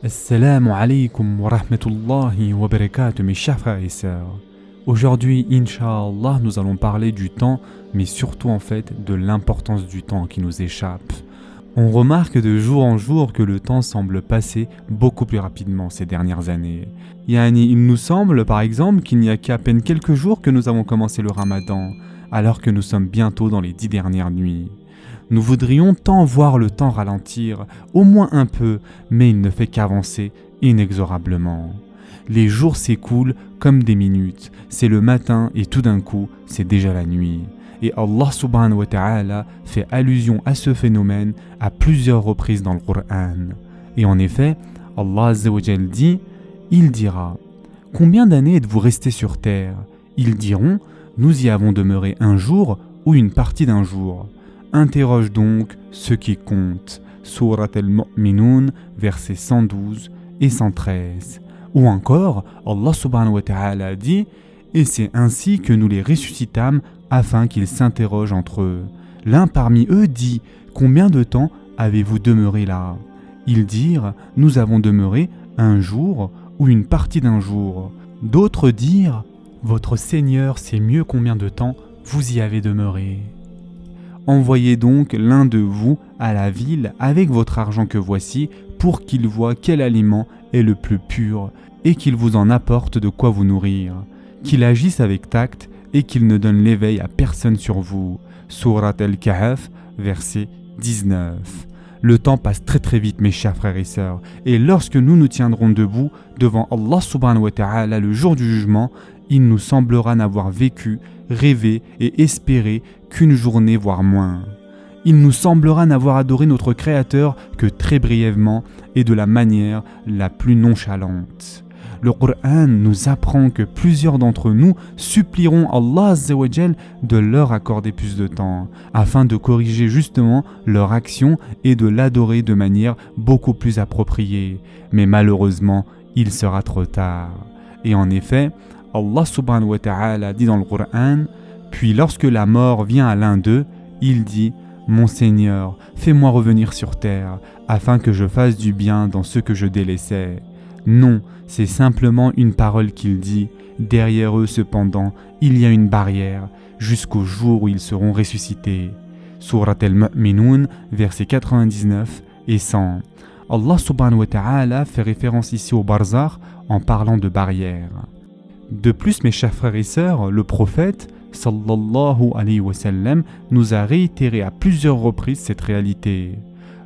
Assalamu alaikum wa rahmatullahi wa barakatuh mes chers frères et sœurs. Aujourd'hui, Inch'Allah, nous allons parler du temps, mais surtout en fait de l'importance du temps qui nous échappe. On remarque de jour en jour que le temps semble passer beaucoup plus rapidement ces dernières années. Il nous semble par exemple qu'il n'y a qu'à peine quelques jours que nous avons commencé le Ramadan, alors que nous sommes bientôt dans les 10 dernières nuits. Nous voudrions tant voir le temps ralentir, au moins un peu, mais il ne fait qu'avancer inexorablement. Les jours s'écoulent comme des minutes, c'est le matin et tout d'un coup, c'est déjà la nuit. Et Allah subhanahu wa ta'ala fait allusion à ce phénomène à plusieurs reprises dans le Coran. Et en effet, Allah azza wa jal dit, il dira « Combien d'années êtes-vous restés sur terre ?» Ils diront « Nous y avons demeuré un jour ou une partie d'un jour. » Interroge donc ceux qui comptent. Surat al-Mu'minun, versets 112 et 113. Ou encore, Allah subhanahu wa ta'ala dit « Et c'est ainsi que nous les ressuscitâmes afin qu'ils s'interrogent entre eux. L'un parmi eux dit « Combien de temps avez-vous demeuré là ?» Ils dirent « Nous avons demeuré un jour ou une partie d'un jour. » D'autres dirent « Votre Seigneur sait mieux combien de temps vous y avez demeuré. » Envoyez donc l'un de vous à la ville avec votre argent que voici pour qu'il voie quel aliment est le plus pur et qu'il vous en apporte de quoi vous nourrir. Qu'il agisse avec tact et qu'il ne donne l'éveil à personne sur vous. Surat al-Kahf, verset 19. Le temps passe très très vite mes chers frères et sœurs, et lorsque nous nous tiendrons debout devant Allah subhanahu wa ta'ala le jour du jugement, il nous semblera n'avoir vécu, rêvé et espéré qu'une journée voire moins. Il nous semblera n'avoir adoré notre Créateur que très brièvement et de la manière la plus nonchalante. Le Coran nous apprend que plusieurs d'entre nous supplieront Allah azza wa jal de leur accorder plus de temps, afin de corriger justement leur action et de l'adorer de manière beaucoup plus appropriée. Mais malheureusement, il sera trop tard. Et en effet, Allah subhanahu wa ta'ala dit dans le Coran « Puis lorsque la mort vient à l'un d'eux, il dit « Mon Seigneur, fais-moi revenir sur terre, afin que je fasse du bien dans ce que je délaissais. » Non, c'est simplement une parole qu'il dit. Derrière eux cependant, il y a une barrière, jusqu'au jour où ils seront ressuscités. Surat al-Mu'minun, versets 99 et 100. Allah subhanahu wa ta'ala fait référence ici au barzakh en parlant de barrière. De plus, mes chers frères et sœurs, le prophète, sallallahu alayhi wa sallam, nous a réitéré à plusieurs reprises cette réalité.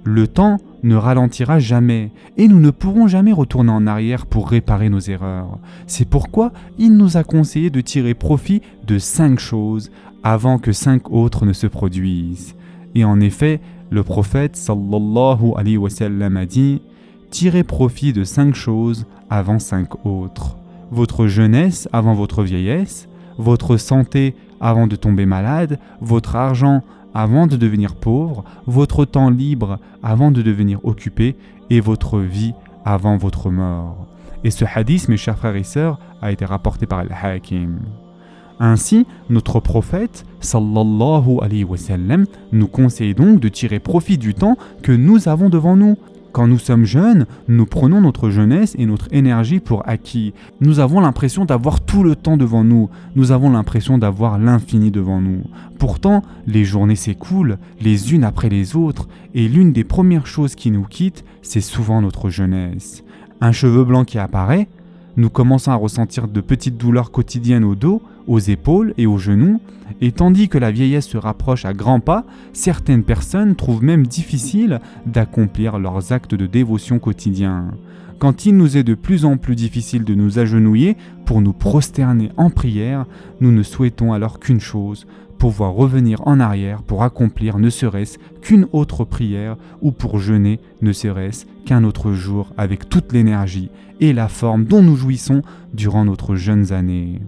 Le temps ne ralentira jamais et nous ne pourrons jamais retourner en arrière pour réparer nos erreurs. C'est pourquoi il nous a conseillé de tirer profit de 5 choses avant que 5 autres ne se produisent. Et en effet, le prophète sallallahu alayhi wa sallam a dit « Tirez profit de 5 choses avant 5 autres. Votre jeunesse avant votre vieillesse, votre santé avant de tomber malade, votre argent avant de devenir pauvre, votre temps libre avant de devenir occupé et votre vie avant votre mort. » Et ce hadith, mes chers frères et sœurs, a été rapporté par Al-Hakim. Ainsi, notre prophète, sallallahu alayhi wa sallam, nous conseille donc de tirer profit du temps que nous avons devant nous. Quand nous sommes jeunes, nous prenons notre jeunesse et notre énergie pour acquis. Nous avons l'impression d'avoir tout le temps devant nous. Nous avons l'impression d'avoir l'infini devant nous. Pourtant, les journées s'écoulent, les unes après les autres, et l'une des premières choses qui nous quitte, c'est souvent notre jeunesse. Un cheveu blanc qui apparaît, nous commençons à ressentir de petites douleurs quotidiennes au dos, aux épaules et aux genoux, et tandis que la vieillesse se rapproche à grands pas, certaines personnes trouvent même difficile d'accomplir leurs actes de dévotion quotidiens. Quand il nous est de plus en plus difficile de nous agenouiller pour nous prosterner en prière, nous ne souhaitons alors qu'une chose, pouvoir revenir en arrière pour accomplir ne serait-ce qu'une autre prière ou pour jeûner ne serait-ce qu'un autre jour avec toute l'énergie et la forme dont nous jouissons durant notre jeunes années.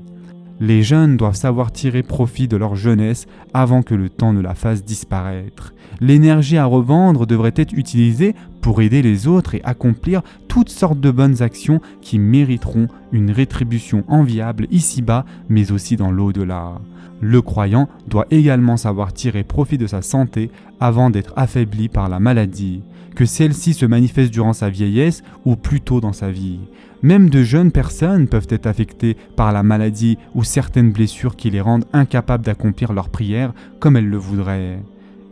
Les jeunes doivent savoir tirer profit de leur jeunesse avant que le temps ne la fasse disparaître. L'énergie à revendre devrait être utilisée pour aider les autres et accomplir toutes sortes de bonnes actions qui mériteront une rétribution enviable ici-bas, mais aussi dans l'au-delà. Le croyant doit également savoir tirer profit de sa santé avant d'être affaibli par la maladie, que celle-ci se manifeste durant sa vieillesse ou plutôt dans sa vie. Même de jeunes personnes peuvent être affectées par la maladie ou certaines blessures qui les rendent incapables d'accomplir leurs prières comme elles le voudraient.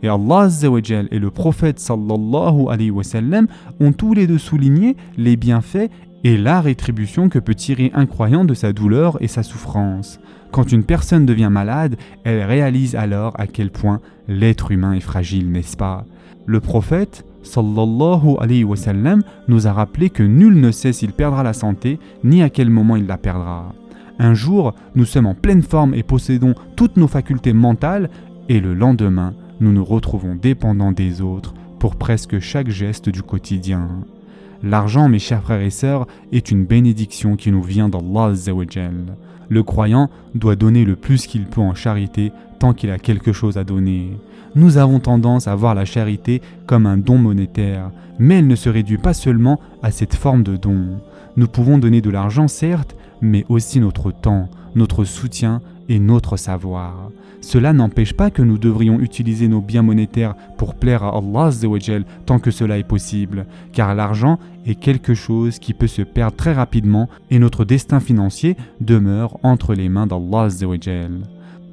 Et Allah Azza wa Jal et le prophète sallallahu alayhi wa sallam ont tous les deux souligné les bienfaits et la rétribution que peut tirer un croyant de sa douleur et sa souffrance. Quand une personne devient malade, elle réalise alors à quel point l'être humain est fragile, n'est-ce pas? Le prophète sallallahu alayhi wa sallam nous a rappelé que nul ne sait s'il perdra la santé ni à quel moment il la perdra. Un jour, nous sommes en pleine forme et possédons toutes nos facultés mentales et le lendemain, nous nous retrouvons dépendants des autres pour presque chaque geste du quotidien. L'argent, mes chers frères et sœurs, est une bénédiction qui nous vient d'Allah Azza wa Jal. Le croyant doit donner le plus qu'il peut en charité tant qu'il a quelque chose à donner. Nous avons tendance à voir la charité comme un don monétaire, mais elle ne se réduit pas seulement à cette forme de don. Nous pouvons donner de l'argent certes, mais aussi notre temps, notre soutien et notre savoir. Cela n'empêche pas que nous devrions utiliser nos biens monétaires pour plaire à Allah Azza wa Jal tant que cela est possible, car l'argent est quelque chose qui peut se perdre très rapidement et notre destin financier demeure entre les mains d'Allah Azza wa Jal.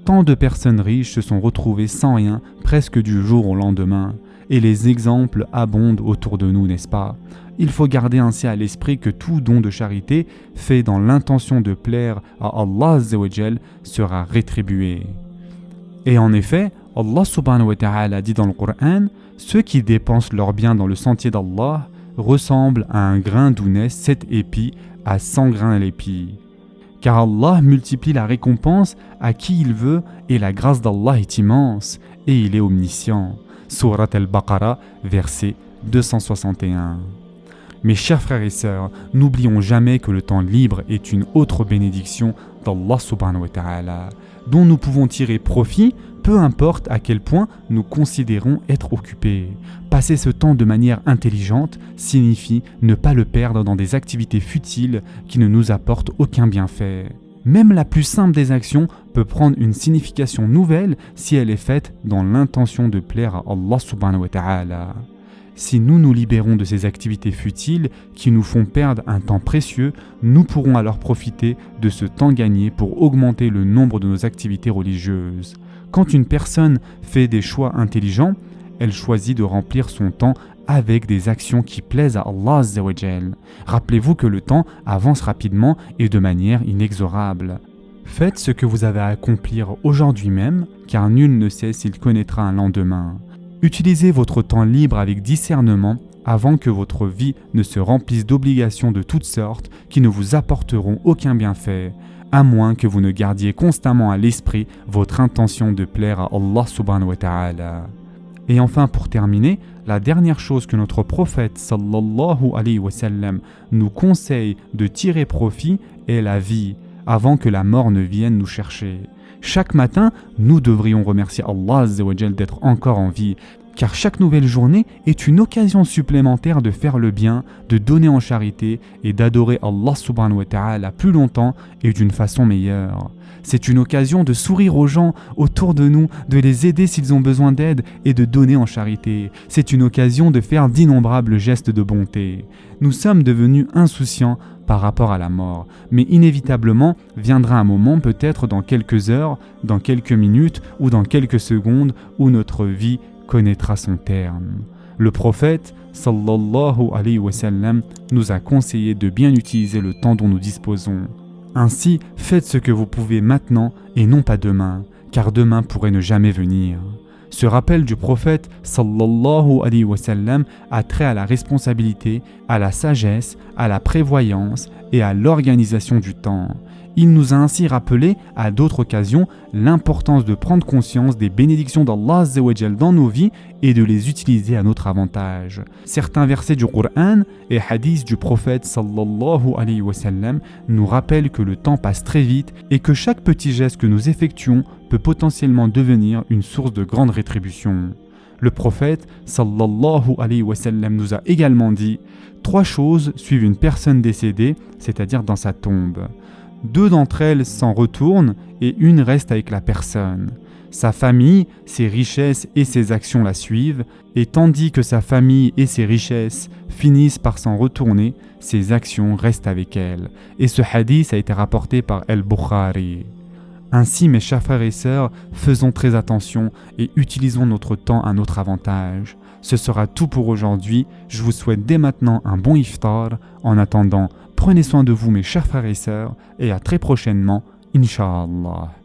Tant de personnes riches se sont retrouvées sans rien presque du jour au lendemain, et les exemples abondent autour de nous, n'est-ce pas? Il faut garder ainsi à l'esprit que tout don de charité fait dans l'intention de plaire à Allah Azza wa Jal sera rétribué. Et en effet, Allah subhanahu wa ta'ala dit dans le Coran, ceux qui dépensent leurs biens dans le sentier d'Allah ressemblent à un grain d'où naissent 7 épis à 100 grains à l'épi. Car Allah multiplie la récompense à qui il veut et la grâce d'Allah est immense et il est omniscient. Surat al-Baqarah, verset 261. Mes chers frères et sœurs, n'oublions jamais que le temps libre est une autre bénédiction d'Allah subhanahu wa ta'ala, dont nous pouvons tirer profit, peu importe à quel point nous considérons être occupés. Passer ce temps de manière intelligente signifie ne pas le perdre dans des activités futiles qui ne nous apportent aucun bienfait. Même la plus simple des actions peut prendre une signification nouvelle si elle est faite dans l'intention de plaire à Allah subhanahu wa ta'ala. Si nous nous libérons de ces activités futiles qui nous font perdre un temps précieux, nous pourrons alors profiter de ce temps gagné pour augmenter le nombre de nos activités religieuses. Quand une personne fait des choix intelligents, elle choisit de remplir son temps avec des actions qui plaisent à Allah Azza wa Jal. Rappelez-vous que le temps avance rapidement et de manière inexorable. Faites ce que vous avez à accomplir aujourd'hui même, car nul ne sait s'il connaîtra un lendemain. Utilisez votre temps libre avec discernement avant que votre vie ne se remplisse d'obligations de toutes sortes qui ne vous apporteront aucun bienfait, à moins que vous ne gardiez constamment à l'esprit votre intention de plaire à Allah subhanahu wa ta'ala. Et enfin, pour terminer, la dernière chose que notre prophète sallallahu alayhi wa sallam nous conseille de tirer profit est la vie, avant que la mort ne vienne nous chercher. Chaque matin, nous devrions remercier Allah Azza wa Jal d'être encore en vie, car chaque nouvelle journée est une occasion supplémentaire de faire le bien, de donner en charité et d'adorer Allah subhanahu wa ta'ala plus longtemps et d'une façon meilleure. C'est une occasion de sourire aux gens autour de nous, de les aider s'ils ont besoin d'aide et de donner en charité. C'est une occasion de faire d'innombrables gestes de bonté. Nous sommes devenus insouciants par rapport à la mort, mais inévitablement viendra un moment, peut-être dans quelques heures, dans quelques minutes ou dans quelques secondes, où notre vie connaîtra son terme. Le prophète sallallahu alayhi wa sallam nous a conseillé de bien utiliser le temps dont nous disposons. Ainsi, faites ce que vous pouvez maintenant et non pas demain, car demain pourrait ne jamais venir. Ce rappel du prophète sallallahu alayhi wa sallam a trait à la responsabilité, à la sagesse, à la prévoyance et à l'organisation du temps. Il nous a ainsi rappelé à d'autres occasions l'importance de prendre conscience des bénédictions d'Allah Azza wa Jal dans nos vies et de les utiliser à notre avantage. Certains versets du Coran et hadiths du prophète sallallahu alayhi wa sallam nous rappellent que le temps passe très vite et que chaque petit geste que nous effectuons peut potentiellement devenir une source de grande rétribution. Le prophète sallallahu alayhi wa sallam nous a également dit « 3 choses suivent une personne décédée, c'est-à-dire dans sa tombe. 2 d'entre elles s'en retournent et une reste avec la personne. Sa famille, ses richesses et ses actions la suivent, et tandis que sa famille et ses richesses finissent par s'en retourner, ses actions restent avec elle. Et ce hadith a été rapporté par Al-Bukhari. Ainsi, mes chers frères et sœurs, faisons très attention et utilisons notre temps à notre avantage. Ce sera tout pour aujourd'hui. Je vous souhaite dès maintenant un bon iftar. En attendant, prenez soin de vous mes chers frères et sœurs et à très prochainement, Inch'Allah.